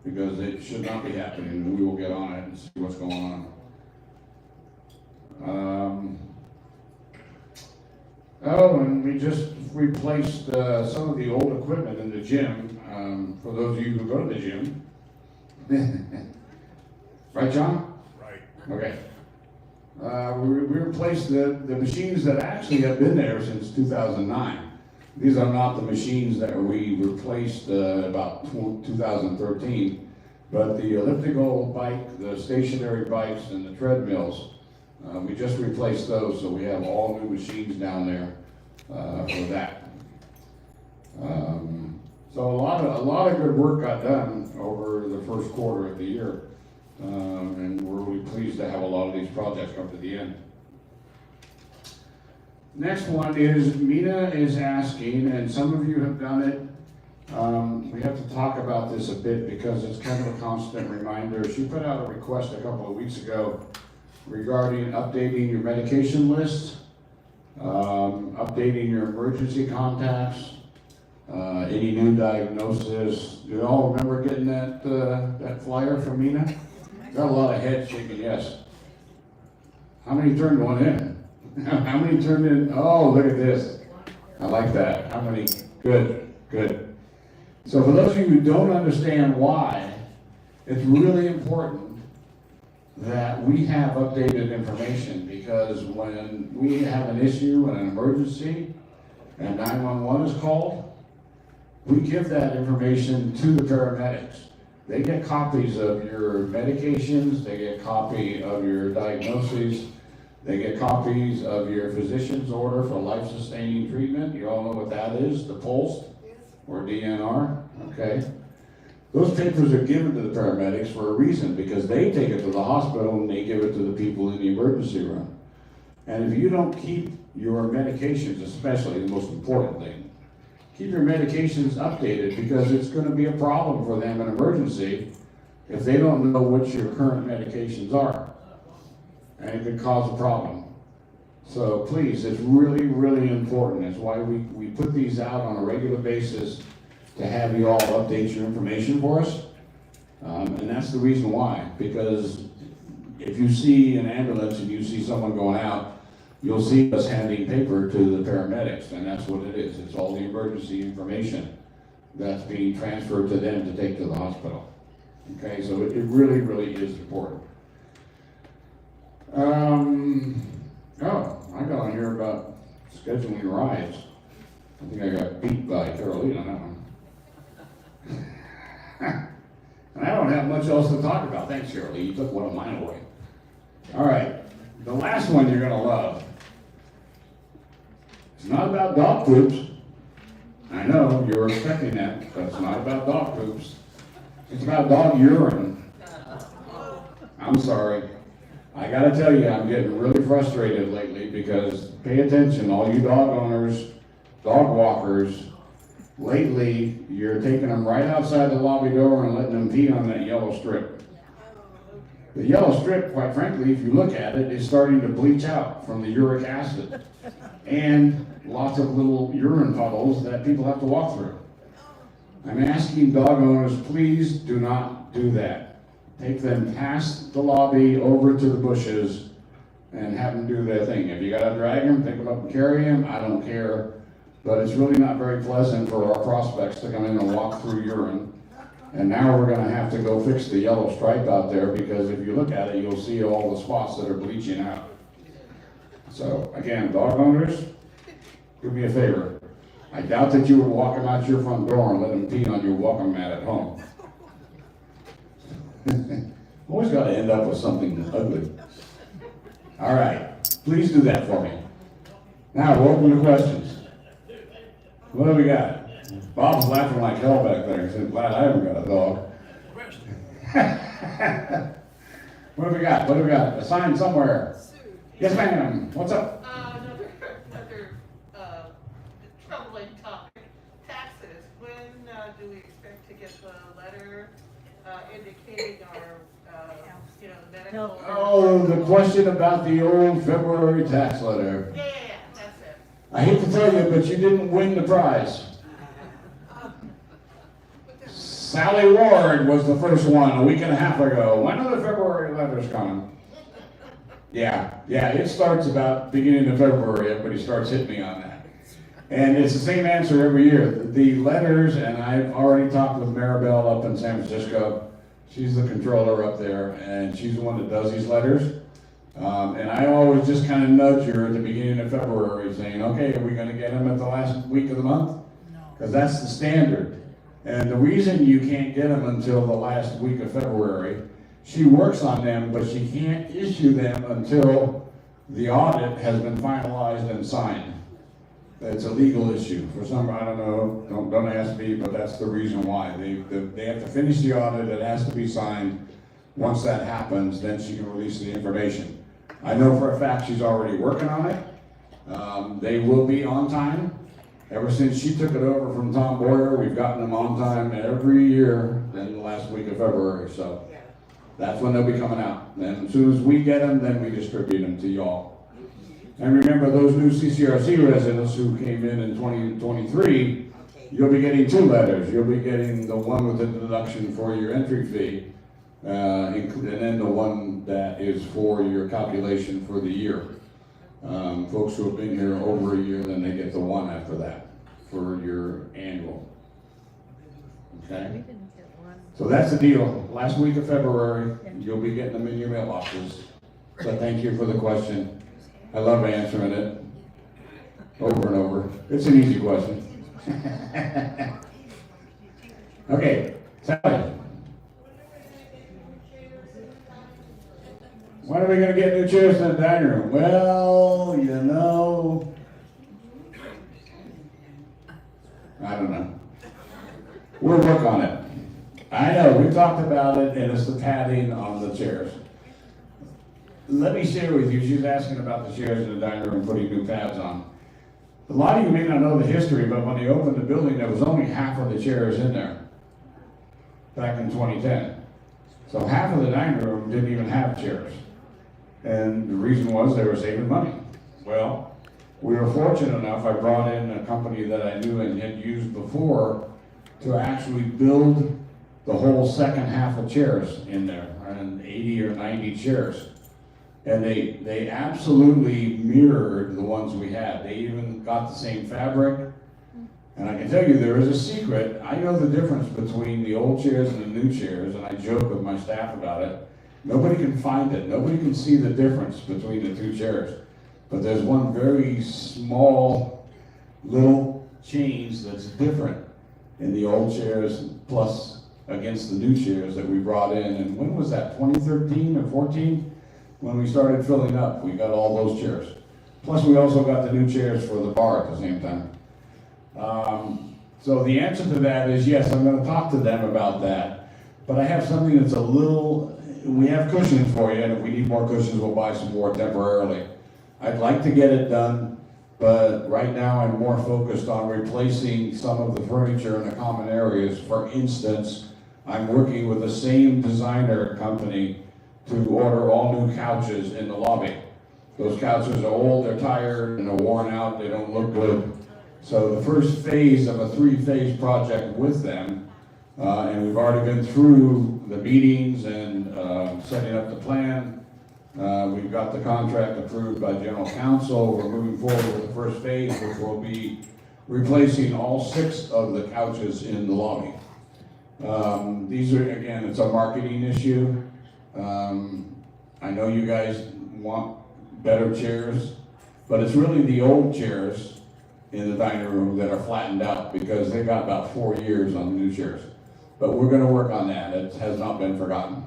because it should not be happening, and we will get on it and see what's going on. And we just replaced some of the old equipment in the gym, for those of you who go to the gym. Right, John? Right. Okay. We replaced the machines that actually have been there since 2009. These are not the machines that we replaced about 2013, but the elliptical bike, the stationary bikes, and the treadmills, we just replaced those, so we have all new machines down there for that. So a lot of good work got done over the first quarter of the year, and we're really pleased to have a lot of these projects come to the end. Next one is, Mina is asking, and some of you have done it. We have to talk about this a bit because it's kind of a constant reminder. She put out a request a couple of weeks ago regarding updating your medication list, updating your emergency contacts, any new diagnosis. Do you all remember getting that flyer from Mina? Got a lot of heads shaking yes. How many turned one in? How many turned in? Oh, look at this. I like that. How many? Good, good. So for those of you who don't understand why, it's really important that we have updated information, because when we have an issue and an emergency and 911 is called, we give that information to the paramedics. They get copies of your medications, they get a copy of your diagnoses, they get copies of your physician's order for life-sustaining treatment. You all know what that is, the pulse, or DNR, okay? Those papers are given to the paramedics for a reason, because they take it to the hospital and they give it to the people in the emergency room. And if you don't keep your medications, especially the most important thing, keep your medications updated, because it's going to be a problem for them in emergency if they don't know what your current medications are. And it could cause a problem. So please, it's really, really important. It's why we put these out on a regular basis, to have you all update your information for us. And that's the reason why, because if you see an ambulance and you see someone going out, you'll see us handing paper to the paramedics, and that's what it is. It's all the emergency information that's being transferred to them to take to the hospital. Okay, so it really, really is important. I got on here about scheduling rides. I think I got beat by Carolina on that one. And I don't have much else to talk about. Thanks, Shirley. You took one of mine away. All right, the last one you're gonna love. It's not about dog poops. I know you were expecting that, but it's not about dog poops. It's about dog urine. I'm sorry. I gotta tell you, I'm getting really frustrated lately, because pay attention, all you dog owners, dog walkers. Lately, you're taking them right outside the lobby door and letting them pee on that yellow strip. The yellow strip, quite frankly, if you look at it, is starting to bleach out from the uric acid. And lots of little urine puddles that people have to walk through. I'm asking dog owners, please do not do that. Take them past the lobby over to the bushes and have them do their thing. If you gotta drag them, pick them up and carry them, I don't care. but it's really not very pleasant for our prospects to come in and walk through urine. And now we're gonna have to go fix the yellow stripe out there, because if you look at it, you'll see all the spots that are bleaching out. So, again, dog owners, do me a favor. I doubt that you would walk them out your front door and let them pee on your welcome mat at home. Always gotta end up with something ugly. All right, please do that for me. Now, we're open to questions. What do we got? Bob's laughing like hell back there. He said, glad I haven't got a dog. What do we got? What do we got? A sign somewhere. Yes, ma'am. What's up? Another troubling topic, taxes. When do we expect to get the letter indicating our, the medical? Oh, the question about the old February tax letter. Yeah, that's it. I hate to tell you, but you didn't win the prize. Sally Ward was the first one a week and a half ago. When are the February letters coming? Yeah, it starts about beginning of February. Everybody starts hitting me on that. And it's the same answer every year. The letters, and I've already talked with Maribel up in San Francisco. She's the controller up there, and she's the one that does these letters. And I always just kind of nudge her at the beginning of February saying, okay, are we going to get them at the last week of the month? Because that's the standard. And the reason you can't get them until the last week of February, she works on them, but she can't issue them until the audit has been finalized and signed. It's a legal issue. For some, I don't know, don't ask me, but that's the reason why. They have to finish the audit, it has to be signed. Once that happens, then she can release the information. I know for a fact she's already working on it. They will be on time. Ever since she took it over from Tom Boyer, we've gotten them on time every year in the last week of February. So that's when they'll be coming out. And as soon as we get them, then we distribute them to y'all. And remember, those new CCRC residents who came in 2023, you'll be getting 2 letters. You'll be getting the one with the deduction for your entry fee, and then the one that is for your calculation for the year. Folks who have been here over a year, then they get the one after that for your annual. Okay? So that's the deal. Last week of February, you'll be getting them in your mailboxes. So thank you for the question. I love answering it over and over. It's an easy question. Okay, Sally. When are we going to get new chairs in the dining room? Well, you know, I don't know. We'll work on it. I know, we talked about it, and it's the padding on the chairs. Let me share with you, she was asking about the chairs in the dining room, putting new pads on. A lot of you may not know the history, but when they opened the building, there was only half of the chairs in there back in 2010. So half of the dining room didn't even have chairs. And the reason was they were saving money. Well, we were fortunate enough, I brought in a company that I knew and had used before to actually build the whole second half of chairs in there, and 80 or 90 chairs. And they absolutely mirrored the ones we had. They even got the same fabric. And I can tell you there is a secret. I know the difference between the old chairs and the new chairs, and I joke with my staff about it. Nobody can find it. Nobody can see the difference between the 2 chairs. But there's one very small little change that's different in the old chairs plus against the new chairs that we brought in. And when was that, 2013 or 14? When we started filling up, we got all those chairs. Plus we also got the new chairs for the bar at the same time. So the answer to that is yes, I'm going to talk to them about that. But I have something that's a little, we have cushions for you, and if we need more cushions, we'll buy some more temporarily. I'd like to get it done, but right now I'm more focused on replacing some of the furniture in the common areas. For instance, I'm working with the same designer company to order all new couches in the lobby. Those couches are old, they're tired, and they're worn out, they don't look good. So the first phase of a 3-phase project with them, and we've already been through the meetings and setting up the plan. We've got the contract approved by General Counsel. We're moving forward with the first phase, which will be replacing all 6 of the couches in the lobby. These are, again, it's a marketing issue. I know you guys want better chairs, but it's really the old chairs in the dining room that are flattened out because they got about 4 years on the new chairs. But we're gonna work on that, it has not been forgotten.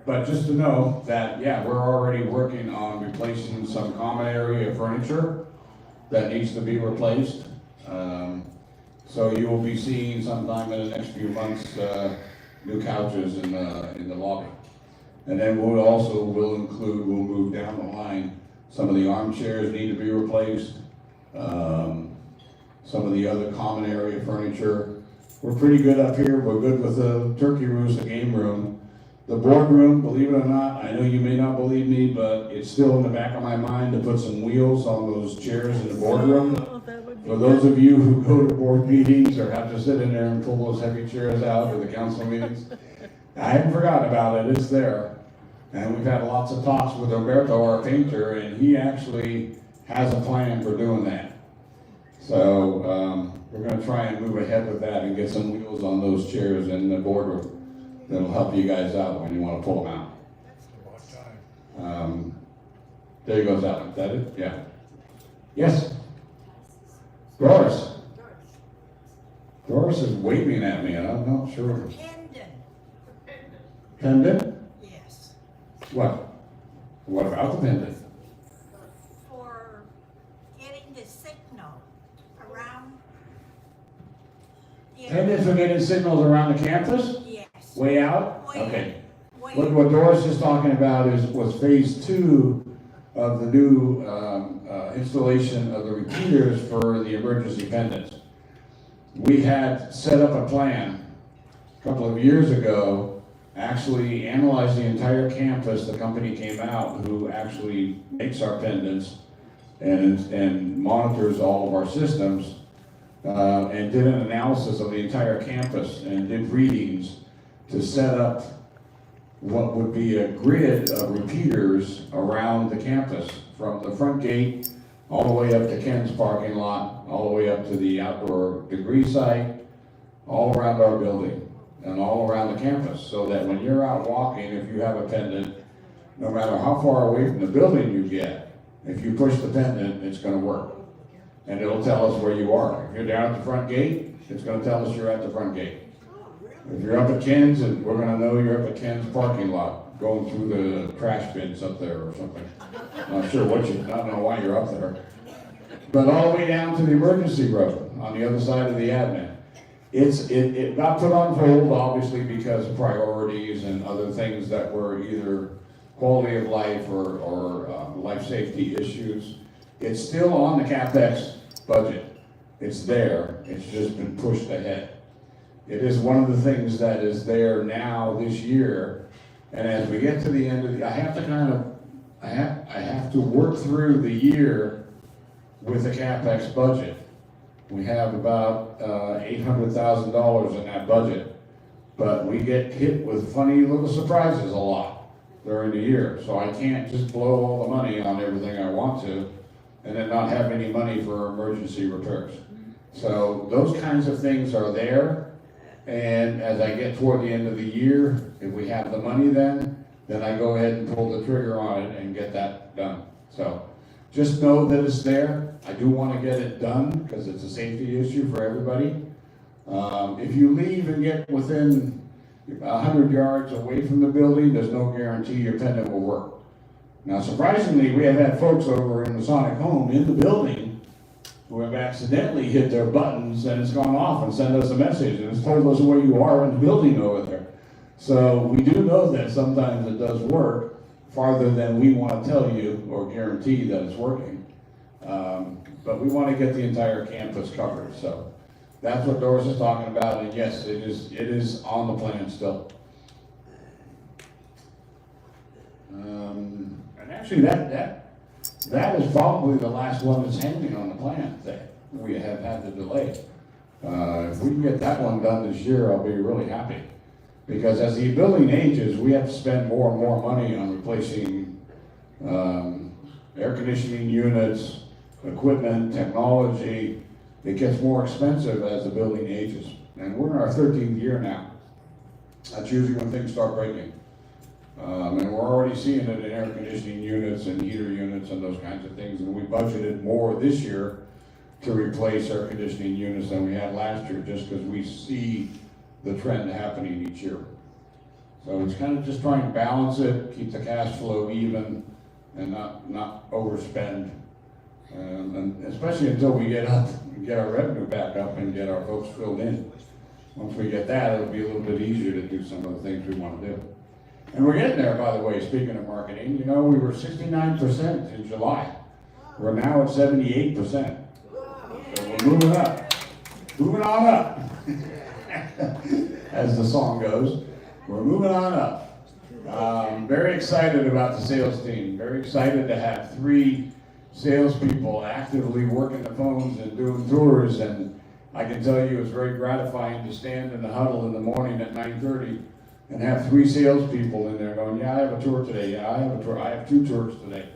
But just to know that, yeah, we're already working on replacing some common area furniture that needs to be replaced. So you will be seeing sometime in the next few months, new couches in the lobby. And then we'll move down the line, some of the armchairs need to be replaced. Some of the other common area furniture. We're pretty good up here, we're good with the turkey roost, the game room. The boardroom, believe it or not, I know you may not believe me, but it's still in the back of my mind to put some wheels on those chairs in the boardroom. For those of you who go to board meetings or have to sit in there and pull those heavy chairs out for the council meetings, I haven't forgotten about it, it's there. And we've had lots of talks with Roberto, our painter, and he actually has a plan for doing that. So we're gonna try and move ahead with that and get some wheels on those chairs in the boardroom. That'll help you guys out when you wanna pull them out. There goes that one, is that it? Yeah. Yes? Doris? Doris is waving at me, and I'm not sure. Pendant, Pendant? yes, What? What about the pendant? for getting the signal around. the Pendant for getting signals around the campus? Yes. Way out? Way Okay. Way- What Doris is talking about was phase 2 of the new installation of the repeaters for the emergency pendants. We had set up a plan a couple of years ago, actually analyzed the entire campus. The company came out who actually makes our pendants and monitors all of our systems, and did an analysis of the entire campus and did readings to set up what would be a grid of repeaters around the campus, from the front gate all the way up to Ken's parking lot, all the way up to the outdoor degree site, all around our building and all around the campus, so that when you're out walking, if you have a pendant, no matter how far away from the building you get, if you push the pendant, it's gonna work. And it'll tell us where you are. If you're down at the front gate, it's gonna tell us you're at the front gate. If you're up at Ken's, and we're gonna know you're up at Ken's parking lot, going through the trash bins up there or something. Not sure what I don't know why you're up there. But all the way down to the emergency road on the other side of the admin. It got put on hold, obviously, because of priorities and other things that were either quality of life or life safety issues. It's still on the CapEx budget. It's there, it's just been pushed ahead. It is one of the things that is there now this year, and as we get to the end of I have to work through the year with the CapEx budget. We have about $800,000 in that budget, but we get hit with funny little surprises a lot during the year, so I can't just blow all the money on everything I want to, and then not have any money for emergency repairs. So those kinds of things are there. And as I get toward the end of the year, if we have the money then I go ahead and pull the trigger on it and get that done. So just know that it's there. I do want to get it done because it's a safety issue for everybody. If you leave and get within 100 yards away from the building, there's no guarantee your pendant will work. Now surprisingly, we have had folks over in the Sonic Home in the building who have accidentally hit their buttons and it's gone off and sent us a message and it's told us where you are in the building over there. So we do know that sometimes it does work farther than we want to tell you or guarantee that it's working. But we want to get the entire campus covered. So that's what Doris is talking about, and yes, it is on the plan still. And actually that is probably the last one that's hanging on the plan that we have had to delay. If we can get that one done this year, I'll be really happy. Because as the building ages, we have to spend more and more money on replacing air conditioning units, equipment, technology, it gets more expensive as the building ages. And we're in our 13th year now. That's usually when things start breaking. And we're already seeing it in air conditioning units and heater units and those kinds of things. And we budgeted more this year to replace air conditioning units than we had last year, just because we see the trend happening each year. So it's kind of just trying to balance it, keep the cash flow even, and not overspend. And especially until we get our revenue back up and get our folks filled in. Once we get that, it'll be a little bit easier to do some of the things we want to do. And we're getting there, by the way, speaking of marketing. You know, we were 69% in July. We're now at 78%. So we're moving up. Moving on up. As the song goes. We're moving on up. Very excited about the sales team. Very excited to have 3 salespeople actively working the phones and doing tours. And I can tell you it's very gratifying to stand in the huddle in the morning at 9:30 and have 3 salespeople in there going, yeah, I have a tour today. Yeah, I have a tour. I have 2 tours today.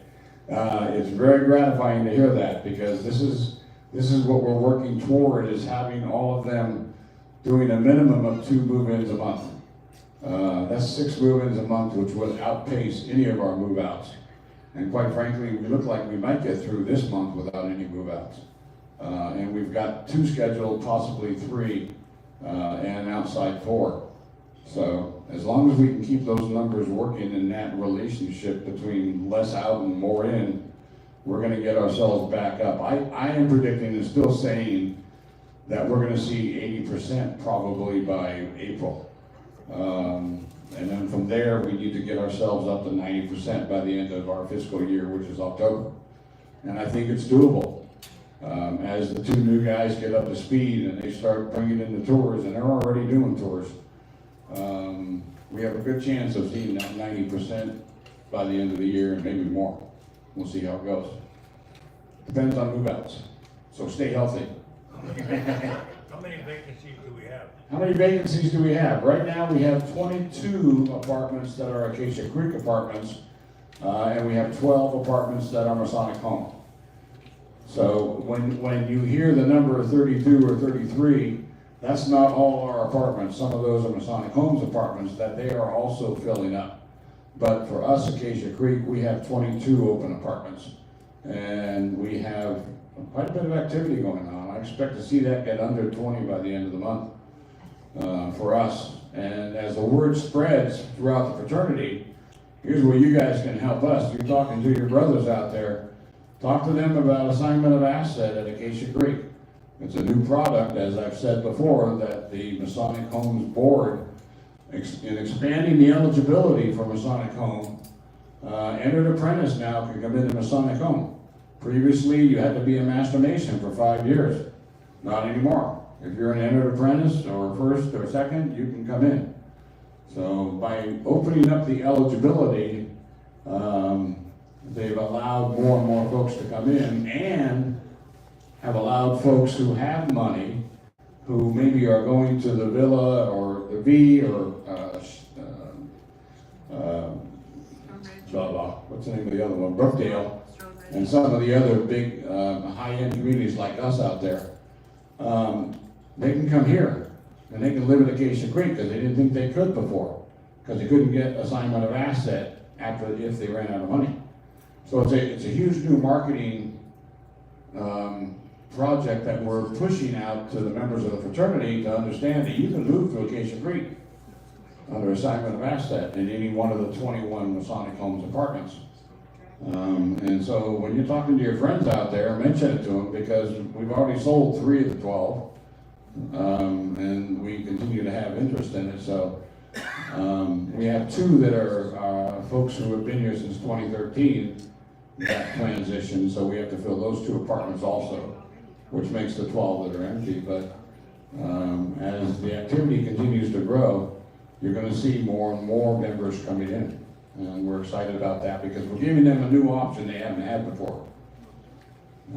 It's very gratifying to hear that, because this is what we're working toward, is having all of them doing a minimum of 2 move-ins a month. That's 6 move-ins a month, which would outpace any of our move-outs. And quite frankly, we look like we might get through this month without any move-outs. And we've got 2 scheduled, possibly 3, and outside 4. So as long as we can keep those numbers working in that relationship between less out and more in, we're going to get ourselves back up. I am predicting and still saying that we're going to see 80% probably by April. And then from there, we need to get ourselves up to 90% by the end of our fiscal year, which is October. And I think it's doable. As the 2 new guys get up to speed and they start bringing in the tours, and they're already doing tours, we have a good chance of seeing that 90% by the end of the year, and maybe more. We'll see how it goes. Depends on move-outs. So stay healthy. How many vacancies do we have? How many vacancies do we have? Right now, we have 22 apartments that are Acacia Creek apartments, and we have 12 apartments that are Masonic Home. So when you hear the number of 32 or 33, that's not all our apartments. Some of those are Masonic Homes apartments that they are also filling up. But for us, Acacia Creek, we have 22 open apartments. And we have quite a bit of activity going on. I expect to see that get under 20 by the end of the month for us. And as the word spreads throughout the fraternity, here's where you guys can help us. You're talking to your brothers out there. Talk to them about assignment of asset at Acacia Creek. It's a new product, as I've said before, that the Masonic Homes Board, in expanding the eligibility for Masonic Home, entered apprentice now can come into Masonic Home. Previously, you had to be a Master Mason for 5 years. Not anymore. If you're an entered apprentice or first or second, you can come in. So by opening up the eligibility, they've allowed more and more folks to come in, and have allowed folks who have money, who maybe are going to the Villa or the V or what's the name of the other one, Brookdale, and some of the other big high-end communities like us out there. They can come here and they can live at Acacia Creek because they didn't think they could before, because they couldn't get assignment of asset if they ran out of money. So it's a huge new marketing project that we're pushing out to the members of the fraternity to understand that you can move to Acacia Creek under assignment of asset in any one of the 21 Masonic Homes apartments. And so when you're talking to your friends out there, mention it to them, because we've already sold 3 of the 12, and we continue to have interest in it. So we have 2 that are folks who have been here since 2013 that transition, so we have to fill those 2 apartments also, which makes the 12 that are empty. But as the activity continues to grow, you're going to see more and more members coming in. And we're excited about that because we're giving them a new option they haven't had before.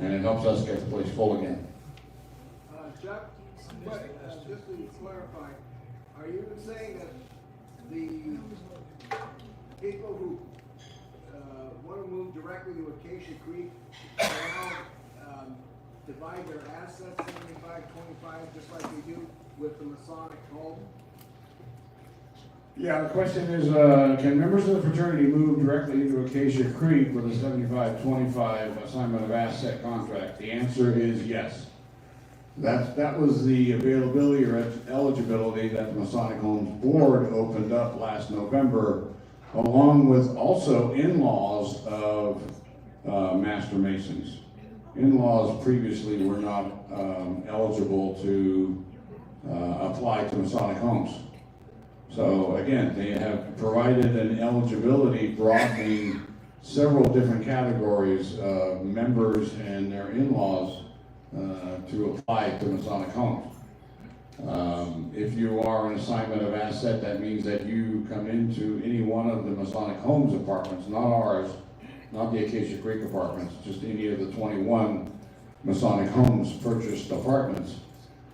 And it helps us get the place full again. Chuck, just to clarify, are you saying that the people who want to move directly to Acacia Creek now divide their assets 75-25, just like they do with the Masonic home? Yeah, the question is, can members of the fraternity move directly into Acacia Creek with a 75-25 assignment of asset contract? The answer is yes. That was the availability or eligibility that the Masonic Homes Board opened up last November, along with also in-laws of Master Masons. In-laws previously were not eligible to apply to Masonic Homes. So again, they have provided an eligibility broadening several different categories of members and their in-laws to apply to Masonic Homes. If you are an assignment of asset, that means that you come into any one of the Masonic Homes apartments, not ours, not the Acacia Creek apartments, just any of the 21 Masonic Homes purchased apartments,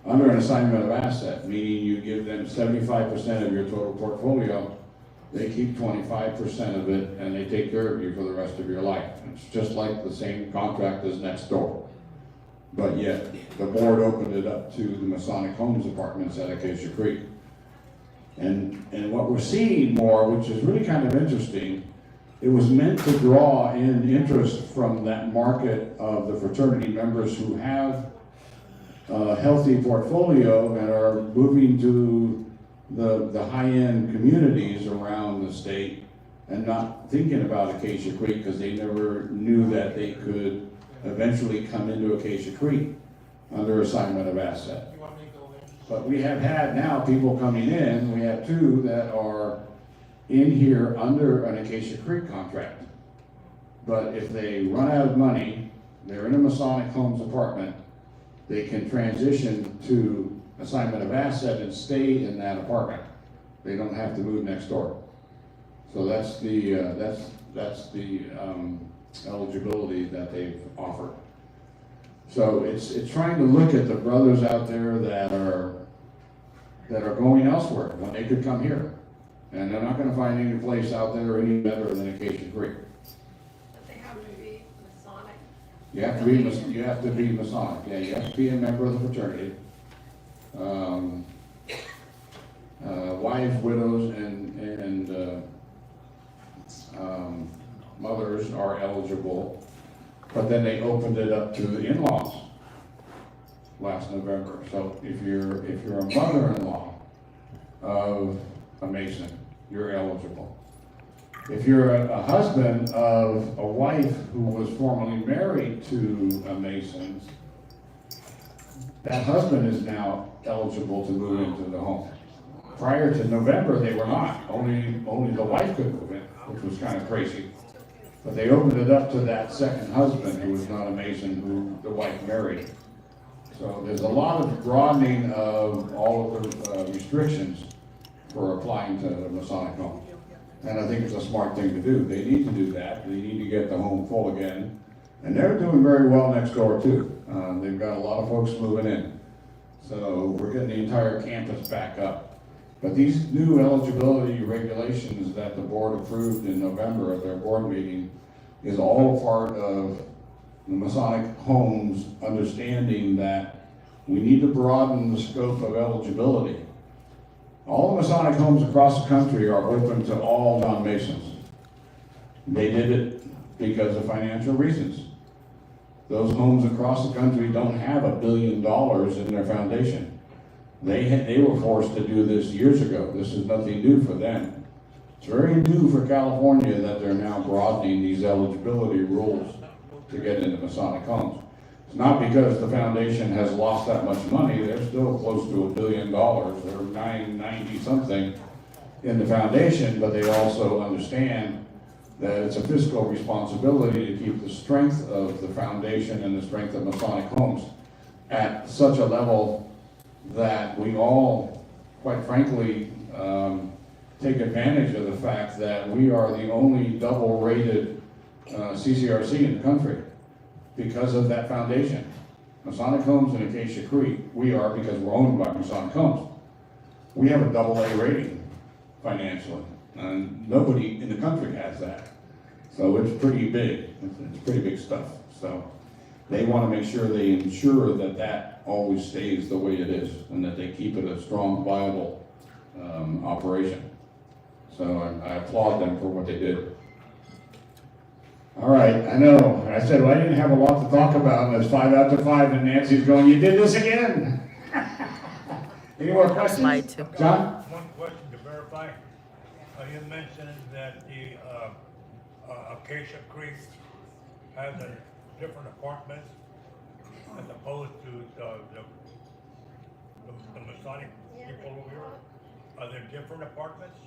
under an assignment of asset, meaning you give them 75% of your total portfolio, they keep 25% of it, and they take care of you for the rest of your life. It's just like the same contract as next door. But yet, the board opened it up to the Masonic Homes apartments at Acacia Creek. And what we're seeing more, which is really kind of interesting, it was meant to draw in interest from that market of the fraternity members who have a healthy portfolio and are moving to the high-end communities around the state and not thinking about Acacia Creek because they never knew that they could eventually come into Acacia Creek under assignment of asset. But we have had now people coming in, we have two that are in here under an Acacia Creek contract. But if they run out of money, they're in a Masonic Homes apartment, they can transition to assignment of asset and stay in that apartment. They don't have to move next door. So that's the eligibility that they've offered. So it's trying to look at the brothers out there that are going elsewhere when they could come here, and they're not going to find any place out there any better than Acacia Creek. But they have to be Masonic. You have to be Masonic. Yeah, you have to be a member of the fraternity. Wives, widows, and mothers are eligible, but then they opened it up to the in-laws last November. So if you're a mother-in-law of a Mason, you're eligible. If you're a husband of a wife who was formerly married to a Mason, that husband is now eligible to move into the home. Prior to November, they were not. Only the wife could move in, which was kind of crazy. But they opened it up to that second husband who was not a Mason, who the wife married. So there's a lot of broadening of all of the restrictions for applying to the Masonic home. And I think it's a smart thing to do. They need to do that. They need to get the home full again. And they're doing very well next door too. They've got a lot of folks moving in. So we're getting the entire campus back up. But these new eligibility regulations that the board approved in November at their board meeting is all part of the Masonic Homes understanding that we need to broaden the scope of eligibility. All the Masonic homes across the country are open to all non-Masons. They did it because of financial reasons. Those homes across the country don't have $1 billion in their foundation. They were forced to do this years ago. This is nothing new for them. It's very new for California that they're now broadening these eligibility rules to get into Masonic homes. It's not because the foundation has lost that much money. They're still close to $1 billion. They're 990 something in the foundation, but they also understand that it's a fiscal responsibility to keep the strength of the foundation and the strength of Masonic homes at such a level that we all, quite frankly, take advantage of the fact that we are the only double-rated CCRC in the country because of that foundation. Masonic Homes in Acacia Creek, we are because we're owned by Masonic Homes. We have a AA rating financially, and nobody in the country has that. So it's pretty big. It's pretty big stuff. So they want to make sure they ensure that that always stays the way it is and that they keep it a strong, viable operation. So I applaud them for what they did. All right, I know. I said, well, I didn't have a lot to talk about, and it's 5 after 5, and Nancy's going, you did this again. Any more questions? John? One question to verify. You mentioned that the Acacia Creek has a different apartments as opposed to the Masonic people over here. Are there different apartments?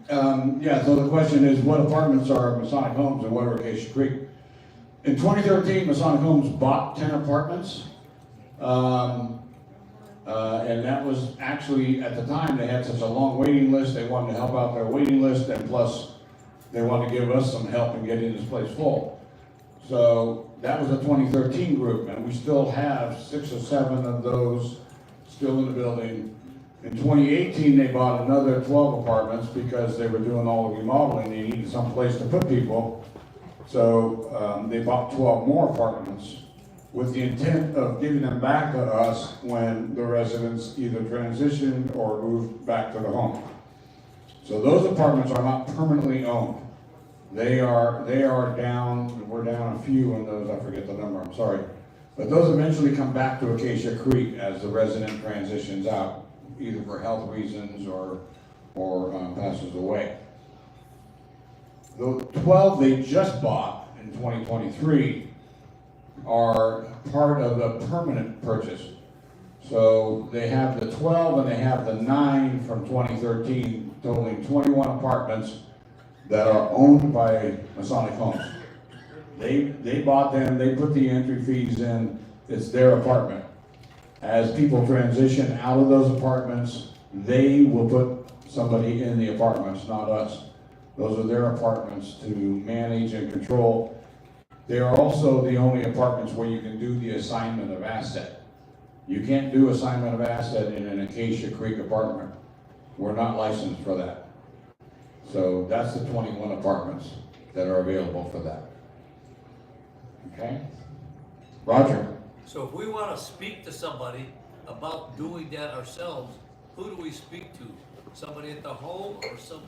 Yeah, so the question is, what apartments are Masonic Homes and what are Acacia Creek? In 2013, Masonic Homes bought 10 apartments. And that was actually, at the time, they had such a long waiting list, they wanted to help out their waiting list, and plus, they wanted to give us some help in getting this place full. So, that was a 2013 group, and we still have 6 or 7 of those still in the building. In 2018, they bought another 12 apartments because they were doing all the remodeling, they needed some place to put people. So, they bought 12 more apartments with the intent of giving them back to us when the residents either transitioned or moved back to the home. So those apartments are not permanently owned. They are down, we're down a few in those, I forget the number, I'm sorry. But those eventually come back to Acacia Creek as the resident transitions out, either for health reasons or passes away. The 12 they just bought in 2023 are part of a permanent purchase. So they have the 12 and they have the 9 from 2013, totaling 21 apartments that are owned by Masonic Homes. They bought them, they put the entry fees in, it's their apartment. As people transition out of those apartments, they will put somebody in the apartments, not us. Those are their apartments to manage and control. They are also the only apartments where you can do the assignment of asset. You can't do assignment of asset in an Acacia Creek apartment. We're not licensed for that. So that's the 21 apartments that are available for that. Okay? Roger? So if we want to speak to somebody about doing that ourselves, who do we speak to? Somebody at the home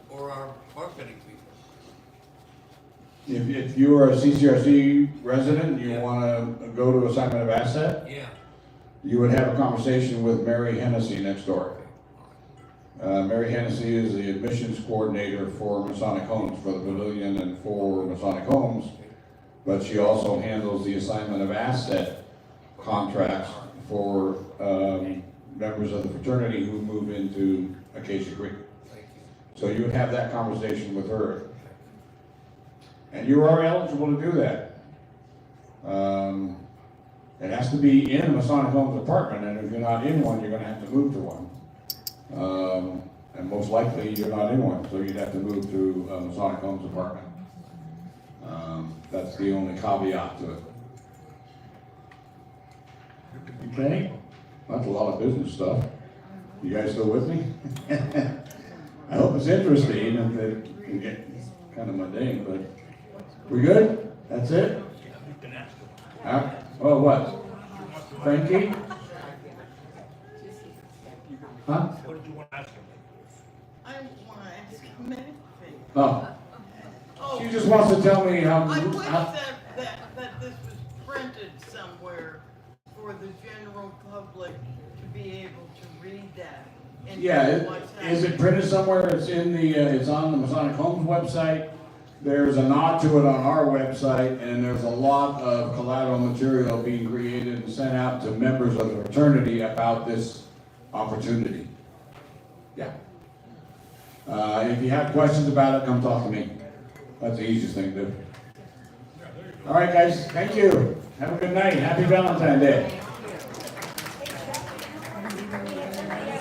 or our marketing people? If you are a CCRC resident and you want to go to assignment of asset, Yeah. you would have a conversation with Mary Hennessy next door. Mary Hennessy is the admissions coordinator for Masonic Homes, for the Pavilion and for Masonic Homes, but she also handles the assignment of asset contracts for members of the fraternity who move into Acacia Creek. So you would have that conversation with her. And you are eligible to do that. It has to be in a Masonic Homes apartment, and if you're not in one, you're going to have to move to one. And most likely, you're not in one, so you'd have to move to a Masonic Homes apartment. That's the only caveat to it. Okay? That's a lot of business stuff. You guys still with me? I hope it's interesting, and it can get kind of mundane, but we good? That's it? Oh, what? Frankie? Huh? What did you want to ask him? I want to ask him anything. Oh, Oh, she just wants to tell me how. I wish that this was printed somewhere for the general public to be able to read that. And Yeah, know what's is it happening. printed somewhere? It's in the, it's on the Masonic Homes website. There's a nod to it on our website, and there's a lot of collateral material being created and sent out to members of the fraternity about this opportunity. Yeah. If you have questions about it, come talk to me. That's the easiest thing to do. All right, guys, thank you. Have a good night. Happy Valentine's Day.